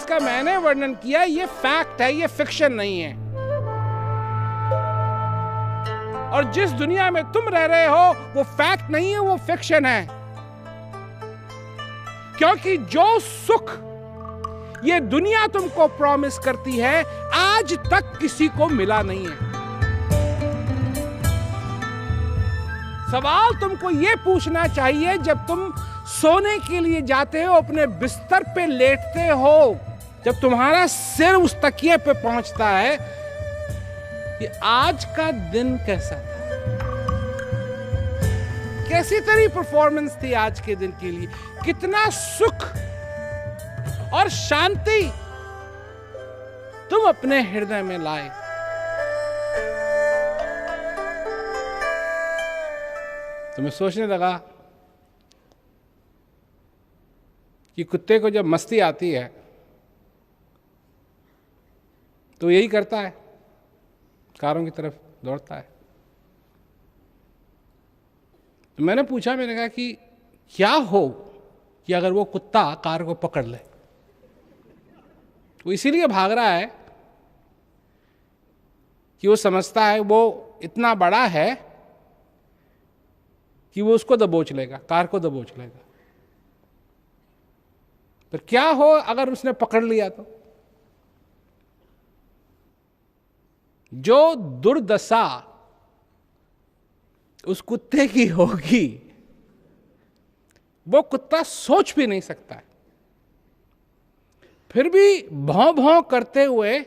जिसका मैंने वर्णन किया ये फैक्ट है, ये फिक्शन नहीं है। और जिस दुनिया में तुम रह रहे हो वो फैक्ट नहीं है, वो फिक्शन है। क्योंकि जो सुख ये दुनिया तुमको प्रॉमिस करती है आज तक किसी को मिला नहीं है। सवाल तुमको ये पूछना चाहिए जब तुम सोने के लिए जाते हो, अपने बिस्तर पे लेटते हो, जब तुम्हारा सिर उस तकिए पे पहुंचता है कि आज का दिन कैसा था, कैसी तेरी परफॉर्मेंस थी आज के दिन के लिए, कितना सुख और शांति तुम अपने हृदय में लाए। तुम्हें सोचने लगा कि कुत्ते को जब मस्ती आती है तो यही करता है, कारों की तरफ दौड़ता है। तो मैंने पूछा, मैंने कहा कि क्या हो कि अगर वो कुत्ता कार को पकड़ ले? वो इसीलिए भाग रहा है कि वो समझता है वो इतना बड़ा है कि वो उसको दबोच लेगा, कार को दबोच लेगा। पर क्या हो अगर उसने पकड़ लिया तो? जो दुर्दशा उस कुत्ते की होगी वो कुत्ता सोच भी नहीं सकता है। फिर भी भौं भौं करते हुए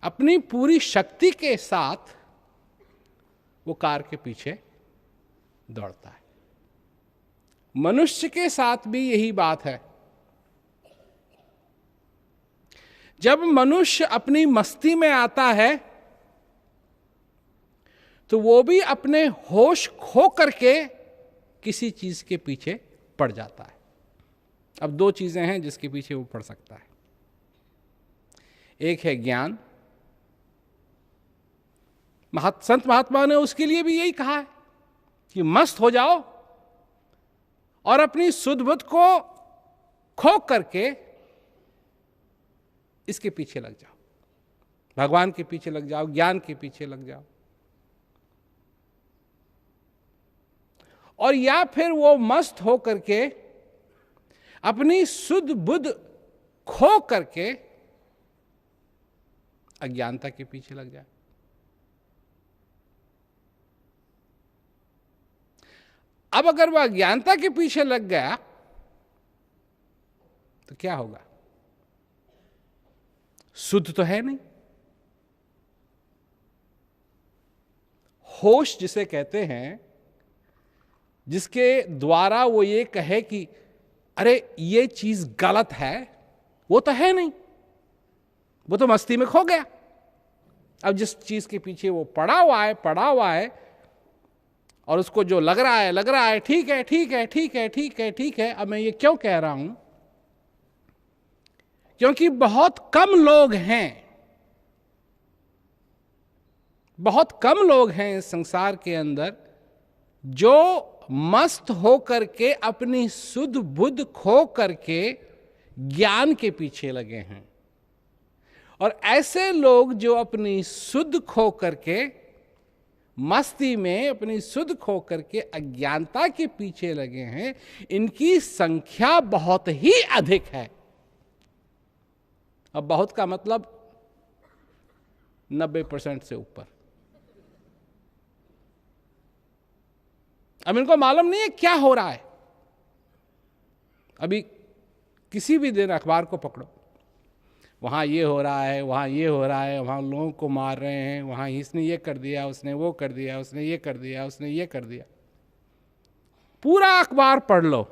अपनी पूरी शक्ति के साथ वो कार के पीछे दौड़ता है। मनुष्य के साथ भी यही बात है। जब मनुष्य अपनी मस्ती में आता है तो वो भी अपने होश खो करके किसी चीज के पीछे पड़ जाता है। अब दो चीजें हैं जिसके पीछे वो पड़ सकता है। एक है ज्ञान। संत महात्मा ने उसके लिए भी यही कहा है कि मस्त हो जाओ और अपनी सुध बुध को खो करके इसके पीछे लग जाओ, भगवान के पीछे लग जाओ, ज्ञान के पीछे लग जाओ। और या फिर वो मस्त हो करके अपनी सुध बुध खो करके अज्ञानता के पीछे लग जाए। अब अगर वह अज्ञानता के पीछे लग गया तो क्या होगा? शुद्ध तो है नहीं। होश जिसे कहते हैं, जिसके द्वारा वो ये कहे कि अरे ये चीज गलत है, वो तो है नहीं, वो तो मस्ती में खो गया। अब जिस चीज के पीछे वो पड़ा हुआ है और उसको जो लग रहा है ठीक है ठीक है ठीक है ठीक है ठीक है। अब मैं ये क्यों कह रहा हूं? क्योंकि बहुत कम लोग हैं इस संसार के अंदर जो मस्त हो करके अपनी सुध बुध खो करके ज्ञान के पीछे लगे हैं। और ऐसे लोग जो अपनी सुध खो करके मस्ती में अपनी सुध खो करके अज्ञानता के पीछे लगे हैं, इनकी संख्या बहुत ही अधिक है। अब बहुत का मतलब 90% से ऊपर। अब इनको मालूम नहीं है क्या हो रहा है। अभी किसी भी दिन अखबार को पकड़ो, वहाँ ये हो रहा है, वहाँ ये हो रहा है, वहाँ लोगों को मार रहे हैं, वहाँ इसने ये कर दिया, उसने वो कर दिया, उसने ये कर दिया, उसने ये कर दिया। पूरा अखबार पढ़ लो,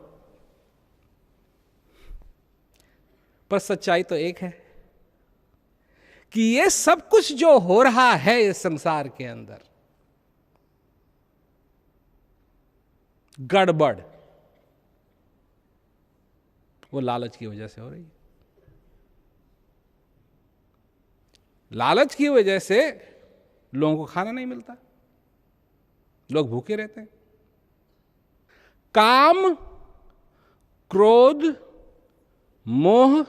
पर सच्चाई तो एक है कि ये सब कुछ जो हो रहा है इस संसार के अंदर गड़बड़, वो लालच की वजह से हो रही है। लालच की वजह से लोगों को खाना नहीं मिलता, लोग भूखे रहते हैं। काम, क्रोध, मोह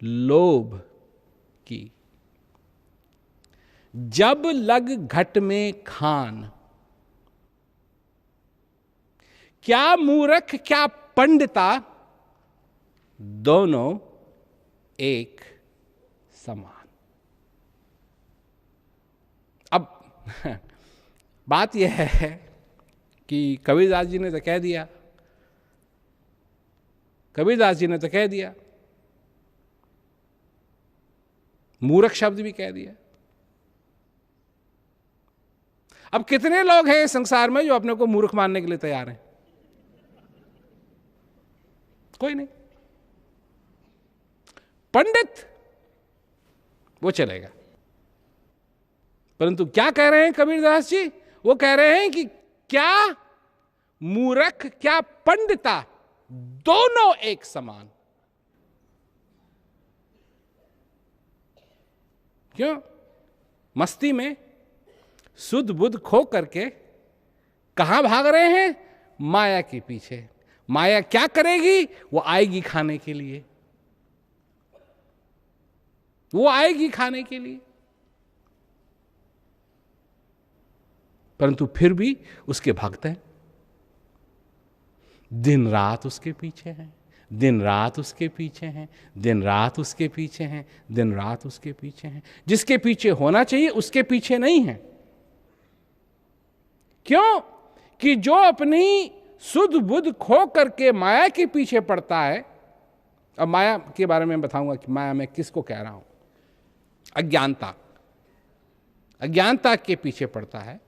लोभ की। जब लग घट में खान, क्या मूर्ख क्या पंडिता, दोनों एक समान। अब बात यह है कि कबीरदास जी ने तो कह दिया, कबीरदास जी ने तो कह दिया, मूर्ख शब्द भी कह दिया। अब कितने लोग हैं इस संसार में जो अपने को मूर्ख मानने के लिए तैयार हैं? कोई नहीं। पंडित वो चलेगा, परंतु क्या कह रहे हैं कबीरदास जी? वो कह रहे हैं कि क्या मूर्ख क्या पंडिता, दोनों एक समान। क्यों? मस्ती में सुध बुध खो करके कहां भाग रहे हैं? माया के पीछे। माया क्या करेगी? वो आएगी खाने के लिए, वो आएगी खाने के लिए, परंतु फिर भी उसके भक्त हैं, दिन रात उसके पीछे हैं, दिन रात उसके पीछे हैं, दिन रात उसके पीछे हैं, दिन रात उसके पीछे हैं। जिसके पीछे होना चाहिए उसके पीछे नहीं है। क्यों? कि जो अपनी सुध बुध खो करके माया के पीछे पड़ता है। अब माया के बारे में बताऊंगा कि माया में किसको कह रहा हूं। अज्ञानता, अज्ञानता के पीछे पड़ता है,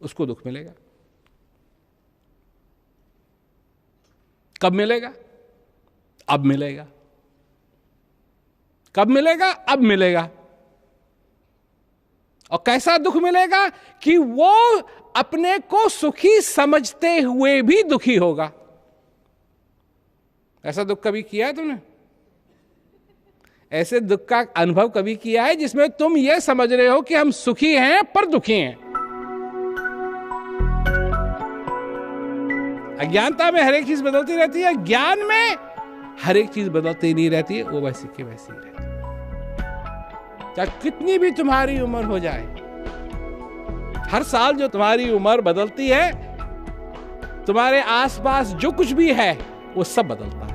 उसको दुख मिलेगा। कब मिलेगा? अब मिलेगा। कब मिलेगा? अब मिलेगा। और कैसा दुख मिलेगा? कि वो अपने को सुखी समझते हुए भी दुखी होगा। ऐसा दुख कभी किया है तुमने? ऐसे दुख का अनुभव कभी किया है जिसमें तुम ये समझ रहे हो कि हम सुखी हैं पर दुखी हैं? अज्ञानता में हर एक चीज बदलती रहती है, ज्ञान में हर एक चीज बदलती नहीं रहती है, वो वैसी की वैसी रहती है। चाहे कितनी भी तुम्हारी उम्र हो जाए, हर साल जो तुम्हारी उम्र बदलती है, तुम्हारे आसपास जो कुछ भी है वो सब बदलता है।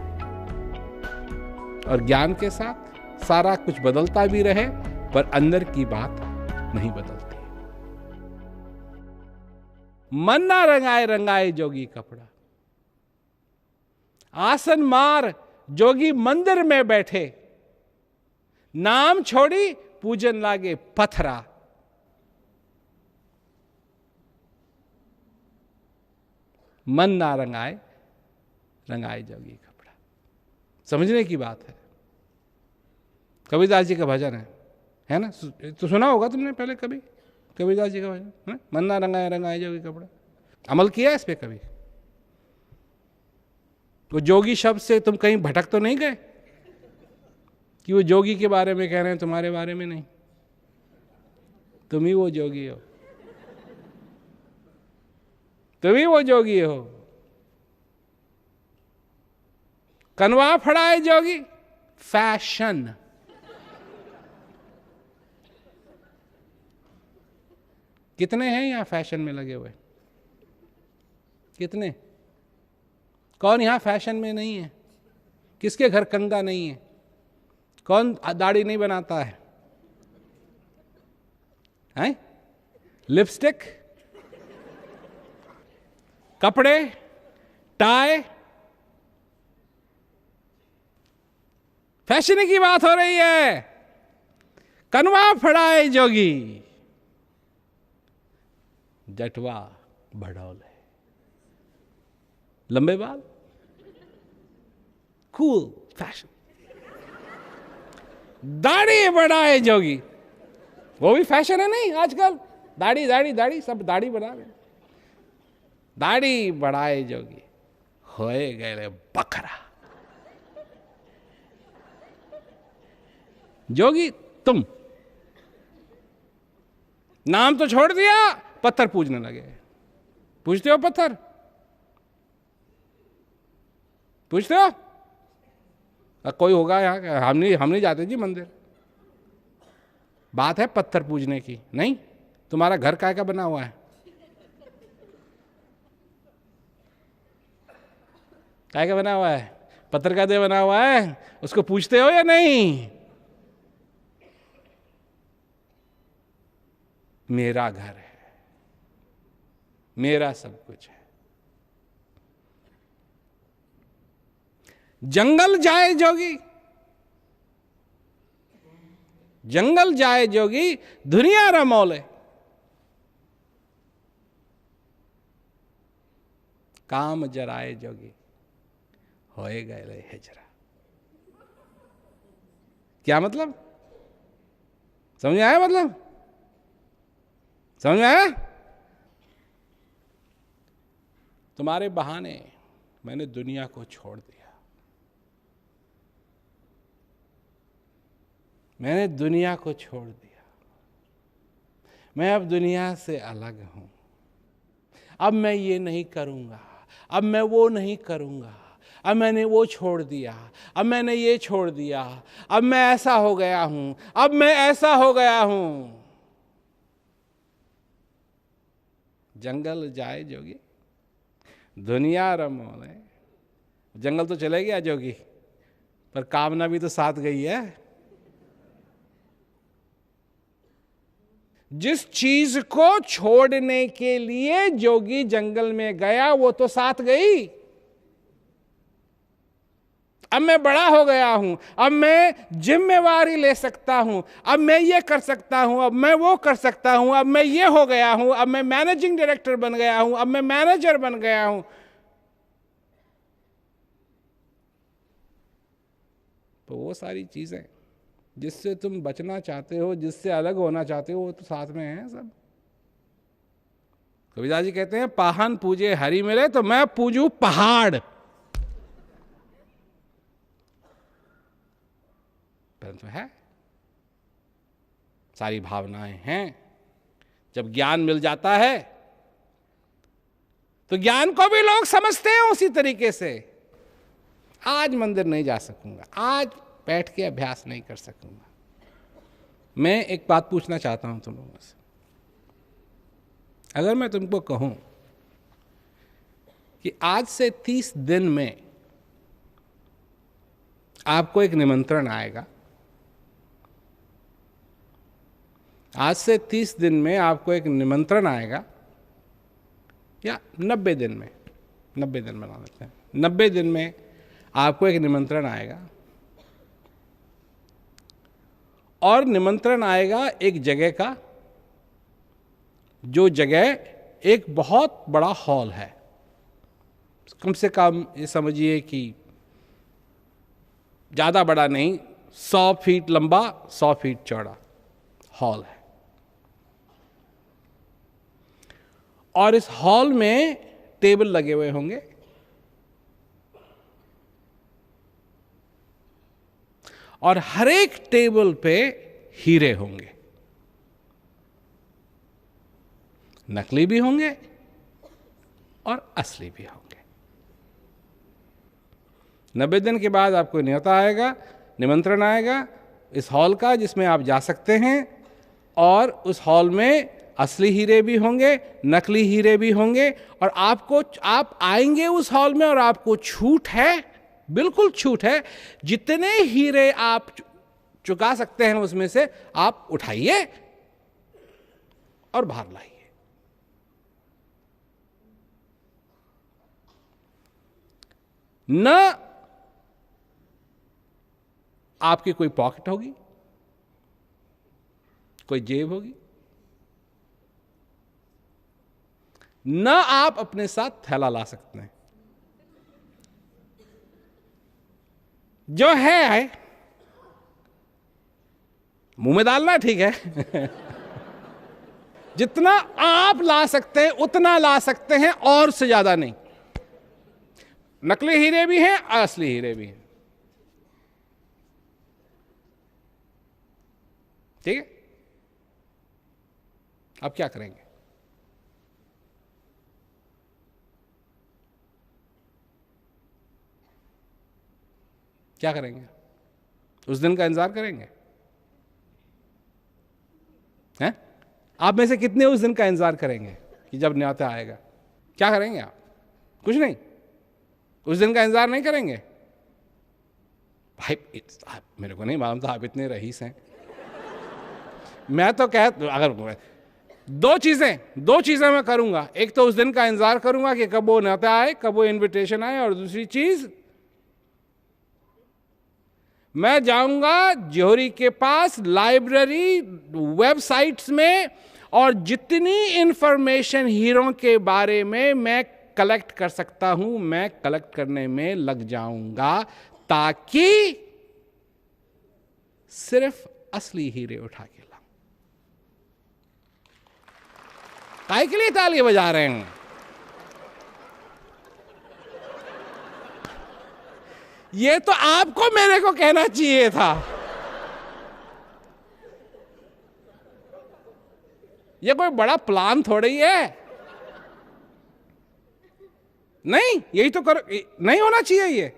और ज्ञान के साथ सारा कुछ बदलता भी रहे पर अंदर की बात नहीं बदलती। मन ना रंगाए रंगाए जोगी कपड़ा, आसन मार जोगी मंदिर में बैठे, नाम छोड़ी पूजन लागे पथरा। मन ना रंगाए रंगाए जोगी कपड़ा। समझने की बात है। कबीरदास जी का भजन है ना? तो सुना होगा तुमने पहले कभी कबीरदास जी का भजन, है ना? मन ना रंगाए रंगाए जोगी कपड़ा। अमल किया इस पे कभी? वो जोगी शब्द से तुम कहीं भटक तो नहीं गए कि वो जोगी के बारे में कह रहे हैं, तुम्हारे बारे में नहीं? तुम ही वो जोगी हो, तुम ही वो जोगी हो। कनवा फड़ाए जोगी, फैशन। कितने हैं यहां फैशन में लगे हुए? कितने? कौन यहां फैशन में नहीं है? किसके घर कंगा नहीं है? कौन दाढ़ी नहीं बनाता है? हैं? लिपस्टिक, कपड़े, टाई, फैशन की बात हो रही है। कनवा फड़ाए जोगी, जटवा बढ़ौले, लंबे बाल, कूल फैशन। दाढ़ी बढ़ाए जोगी, वो भी फैशन है नहीं आजकल? दाढ़ी दाढ़ी दाढ़ी, सब दाढ़ी बना रहे। दाढ़ी बढ़ाए जोगी, होए गए बकरा। जोगी तुम, नाम तो छोड़ दिया, पत्थर पूजने लगे। पूजते हो पत्थर? पूजते हो? कोई होगा यहाँ, हम नहीं जाते जी मंदिर। बात है पत्थर पूजने की, नहीं। तुम्हारा घर काय का बना हुआ है? काय का बना हुआ है? पत्थर का दे बना हुआ है, उसको पूछते हो या नहीं? मेरा घर है, मेरा सब कुछ है। जंगल जाए जोगी, जंगल जाए जोगी, दुनिया रमौले। काम जराए जोगी, होए गए हिजरा। क्या मतलब? समझ आया? मतलब समझ में आया? तुम्हारे बहाने मैंने दुनिया को छोड़ दिया, मैंने दुनिया को छोड़ दिया, मैं अब दुनिया से अलग हूं। अब मैं ये नहीं करूंगा, अब मैं वो नहीं करूंगा, अब मैंने वो छोड़ दिया, अब मैंने ये छोड़ दिया, अब मैं ऐसा हो गया हूं, अब मैं ऐसा हो गया हूं। जंगल जाए जोगी, दुनिया रमौले। जंगल तो चले गया जोगी, पर कामना भी तो साथ गई है। जिस चीज को छोड़ने के लिए जोगी जंगल में गया, वो तो साथ गई। अब मैं बड़ा हो गया हूं, अब मैं जिम्मेवारी ले सकता हूं, अब मैं ये कर सकता हूं, अब मैं वो कर सकता हूं, अब मैं ये हो गया हूं, अब मैं मैनेजिंग डायरेक्टर बन गया हूं, अब मैं मैनेजर बन गया हूं। तो वो सारी चीजें जिससे तुम बचना चाहते हो, जिससे अलग होना चाहते हो, वो तो साथ में है सब। कबीरदास जी कहते हैं, पाहन पूजे हरि मिले तो मैं पूजू पहाड़। परंतु है, सारी भावनाएं हैं। जब ज्ञान मिल जाता है तो ज्ञान को भी लोग समझते हैं उसी तरीके से। आज मंदिर नहीं जा सकूंगा, आज बैठ के अभ्यास नहीं कर सकूंगा। मैं एक बात पूछना चाहता हूं तुम लोगों से। अगर मैं तुमको कहूं कि आज से 30 दिन में आपको एक निमंत्रण आएगा, आज से 30 दिन में आपको एक निमंत्रण आएगा, या 90 दिन में, 90 दिन बना लेते हैं, 90 दिन में आपको एक निमंत्रण आएगा, और निमंत्रण आएगा एक जगह का, जो जगह एक बहुत बड़ा हॉल है। कम से कम ये समझिए कि ज़्यादा बड़ा नहीं, 100 फीट लंबा, 100 फीट चौड़ा हॉल है। और इस हॉल में टेबल लगे हुए होंगे, और हर एक टेबल पे हीरे होंगे। नकली भी होंगे और असली भी होंगे। 90 दिन के बाद आपको न्योता आएगा, निमंत्रण आएगा इस हॉल का, जिसमें आप जा सकते हैं, और उस हॉल में असली हीरे भी होंगे, नकली हीरे भी होंगे। और आप आएंगे उस हॉल में, और आपको छूट है, बिल्कुल छूट है। जितने हीरे आप चुका सकते हैं उसमें से आप उठाइए और बाहर लाइए। न आपकी कोई पॉकेट होगी, कोई जेब होगी, न आप अपने साथ थैला ला सकते हैं। जो है मुंह में डालना ठीक है। जितना आप ला सकते हैं उतना ला सकते हैं, और से ज्यादा नहीं। नकली हीरे भी हैं, असली हीरे भी हैं। ठीक है? अब क्या करेंगे? क्या करेंगे? उस दिन का इंतजार करेंगे? हैं? आप में से कितने उस दिन का इंतजार करेंगे कि जब न्योता आएगा? क्या करेंगे आप? कुछ नहीं, उस दिन का इंतजार नहीं करेंगे। भाई मेरे को नहीं मालूम था आप इतने रईस हैं। मैं तो अगर दो चीजें मैं करूंगा, एक तो उस दिन का इंतजार करूंगा कि कब वो न्योता आए, कब वो इनविटेशन आए, और दूसरी चीज मैं जाऊंगा जोहरी के पास लाइब्रेरी, वेबसाइट्स में, और जितनी इंफॉर्मेशन हीरो के बारे में मैं कलेक्ट कर सकता हूं मैं कलेक्ट करने में लग जाऊंगा, ताकि सिर्फ असली हीरे उठा के लाऊं। काहे के लिए ताली बजा रहे हैं? ये तो आपको मेरे को कहना चाहिए था। ये कोई बड़ा प्लान थोड़ी है। नहीं, यही तो करो, नहीं होना चाहिए ये,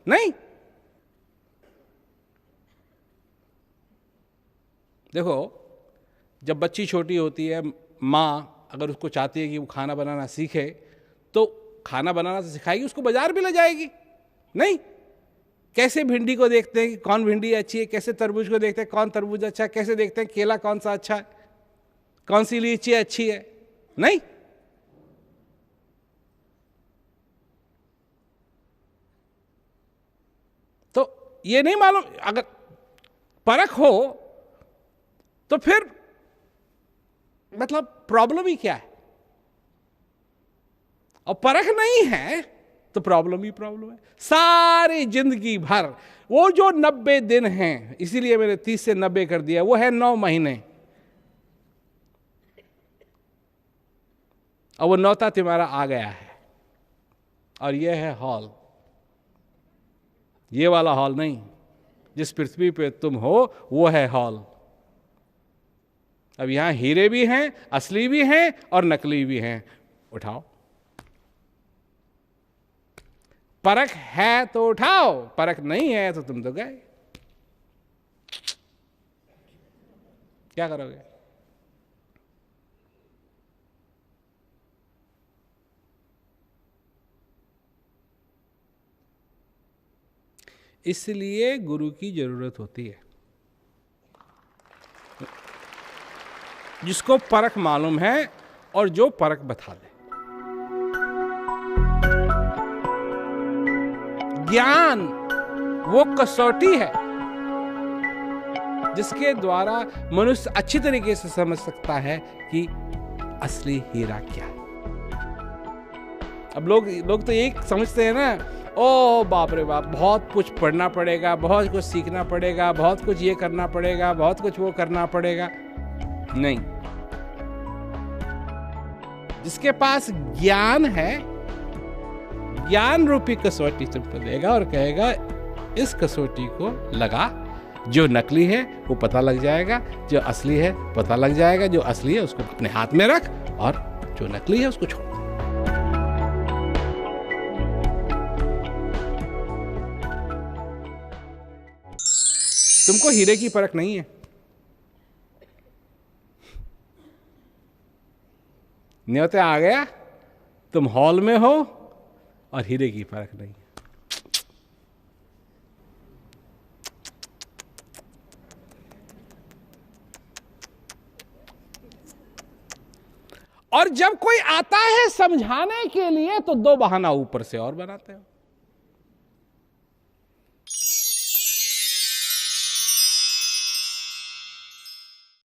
नहीं। देखो, जब बच्ची छोटी होती है, माँ अगर उसको चाहती है कि वो खाना बनाना सीखे, तो खाना बनाना तो सिखाएगी, उसको बाजार भी ले जाएगी। नहीं, कैसे भिंडी को देखते हैं कि कौन भिंडी अच्छी है, कैसे तरबूज को देखते हैं कौन तरबूज अच्छा है, कैसे देखते हैं केला कौन सा अच्छा है, कौन सी लीची अच्छी है? नहीं। तो ये नहीं मालूम, अगर परख हो तो फिर मतलब प्रॉब्लम ही क्या है? और परख नहीं है तो प्रॉब्लम ही प्रॉब्लम है। सारी जिंदगी भर वो जो 90 दिन हैं, इसीलिए मैंने 30 से 90 कर दिया, वो है 9 महीने, और वो न्योता तुम्हारा आ गया है। और ये है हॉल, ये वाला हॉल नहीं, जिस पृथ्वी पे तुम हो वो है हॉल। अब यहां हीरे भी हैं, असली भी हैं और नकली भी हैं। उठाओ, परख है तो उठाओ, परख नहीं है तो तुम तो गए। क्या करोगे? इसलिए गुरु की जरूरत होती है, जिसको परख मालूम है और जो परख बता दे। ज्ञान वो कसौटी है जिसके द्वारा मनुष्य अच्छी तरीके से समझ सकता है कि असली हीरा क्या है। अब लोग तो एक समझते हैं ना, ओ बाप रे बाप, बहुत कुछ पढ़ना पड़ेगा, बहुत कुछ सीखना पड़ेगा, बहुत कुछ ये करना पड़ेगा, बहुत कुछ वो करना पड़ेगा। नहीं, जिसके पास ज्ञान है, ज्ञान रूपी कसौटी तुमको देगा और कहेगा इस कसौटी को लगा, जो नकली है वो पता लग जाएगा, जो असली है पता लग जाएगा, जो असली है उसको अपने हाथ में रख और जो नकली है उसको छोड़। तुमको हीरे की परख नहीं है, न्योता आ गया, तुम हॉल में हो और हीरे की परख नहीं। और जब कोई आता है समझाने के लिए तो 2 बहाना ऊपर से और बनाते हो।